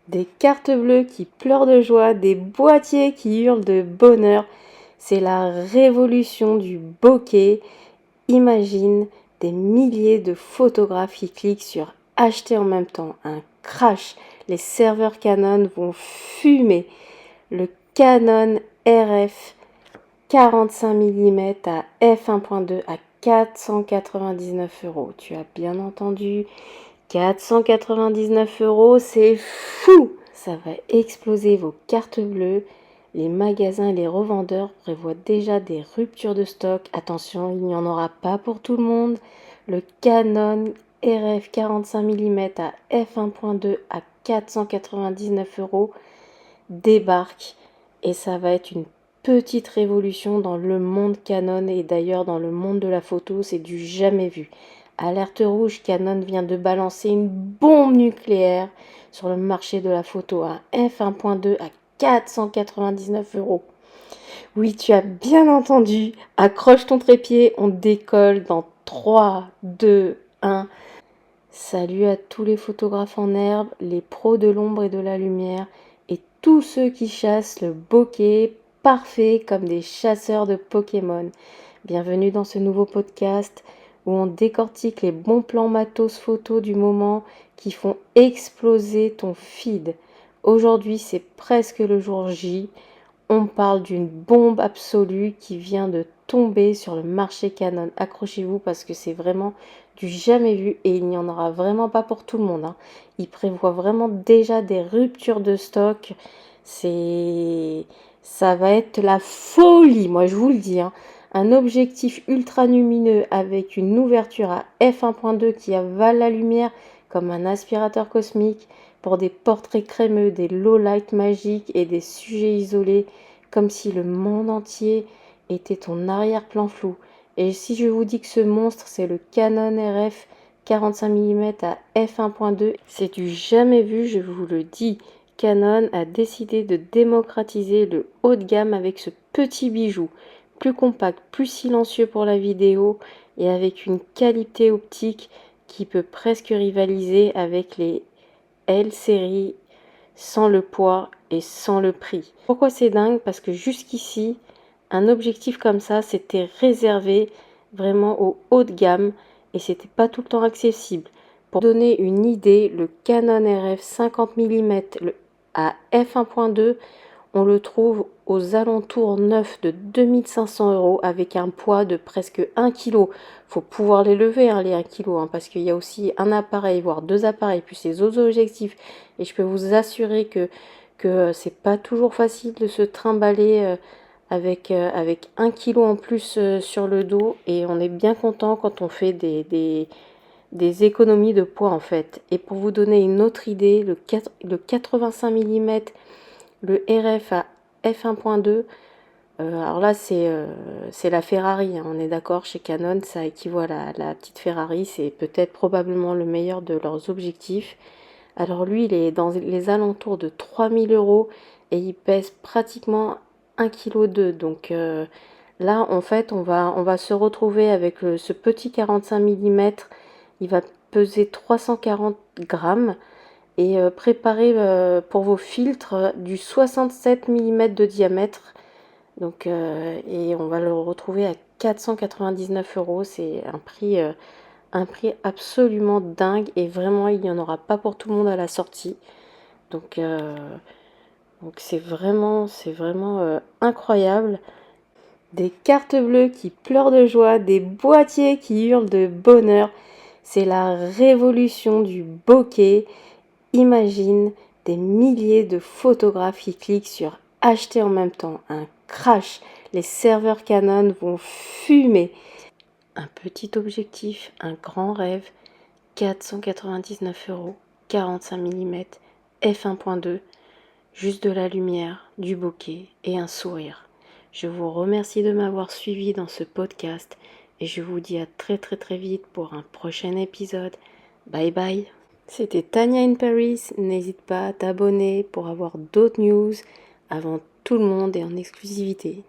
Des cartes bleues qui pleurent de joie, des boîtiers qui hurlent de bonheur. C'est la révolution du bokeh. Imagine des milliers de photographes qui cliquent sur acheter en même temps. Un crash. Les serveurs Canon vont fumer. Le Canon RF 45 mm à f1.2 à 499 €. Tu as bien entendu, 499 €, c'est fou! Ça va exploser vos cartes bleues. Les magasins et les revendeurs prévoient déjà des ruptures de stock. Attention, il n'y en aura pas pour tout le monde. Le Canon RF 45 mm à f1.2 à 499 € débarque et ça va être une petite révolution dans le monde Canon et d'ailleurs dans le monde de la photo, c'est du jamais vu. Alerte rouge, Canon vient de balancer une bombe nucléaire sur le marché de la photo, un f1.2 à 499 €. Oui, tu as bien entendu, accroche ton trépied, on décolle dans 3, 2, 1. Salut à tous les photographes en herbe, les pros de l'ombre et de la lumière et tous ceux qui chassent le bokeh parfait comme des chasseurs de Pokémon. Bienvenue dans ce nouveau podcast où on décortique les bons plans matos photos du moment qui font exploser ton feed. Aujourd'hui, c'est presque le jour J. On parle d'une bombe absolue qui vient de tomber sur le marché Canon. Accrochez-vous parce que c'est vraiment du jamais vu et il n'y en aura vraiment pas pour tout le monde. Il prévoit vraiment déjà des ruptures de stock. Ça va être la folie, moi je vous le dis. Un objectif ultra lumineux avec une ouverture à f1.2 qui avale la lumière comme un aspirateur cosmique pour des portraits crémeux, des low light magiques et des sujets isolés comme si le monde entier était ton arrière-plan flou. Et si je vous dis que ce monstre, c'est le Canon RF 45 mm à f1.2, c'est du jamais vu, je vous le dis. Canon a décidé de démocratiser le haut de gamme avec ce petit bijou. Plus compact, plus silencieux pour la vidéo et avec une qualité optique qui peut presque rivaliser avec les L-série sans le poids et sans le prix. Pourquoi c'est dingue? Parce que jusqu'ici, un objectif comme ça, c'était réservé vraiment au haut de gamme et c'était pas tout le temps accessible. Pour donner une idée, le Canon RF 50 mm à f1.2, on le trouve aux alentours neufs de 2500 € avec un poids de presque 1 kg. Faut pouvoir les lever, les 1 kg, parce qu'il y a aussi un appareil, voire deux appareils, plus les autres objectifs. Et je peux vous assurer que c'est pas toujours facile de se trimballer avec 1 kg en plus sur le dos. Et on est bien content quand on fait des économies de poids en fait. Et pour vous donner une autre idée, le 85 mm, le RF à f1.2, alors là c'est la Ferrari, on est d'accord, chez Canon ça équivaut à la petite Ferrari, c'est peut-être probablement le meilleur de leurs objectifs. Alors lui il est dans les alentours de 3000 € et il pèse pratiquement 1,2 kg. Donc là en fait on va se retrouver avec ce petit 45 mm, il va peser 340 grammes. Et préparez pour vos filtres du 67 mm de diamètre. Donc, et on va le retrouver à 499 €. C'est un prix absolument dingue et vraiment il n'y en aura pas pour tout le monde à la sortie. Donc c'est vraiment incroyable. Des cartes bleues qui pleurent de joie, des boîtiers qui hurlent de bonheur. C'est la révolution du bokeh. Imagine des milliers de photographes qui cliquent sur acheter en même temps. Un crash. Les serveurs Canon vont fumer. Un petit objectif, un grand rêve. 499 €, 45 mm, f1.2. Juste de la lumière, du bokeh et un sourire. Je vous remercie de m'avoir suivi dans ce podcast et je vous dis à très très très vite pour un prochain épisode. Bye bye. C'était Tania in Paris. N'hésite pas à t'abonner pour avoir d'autres news avant tout le monde et en exclusivité.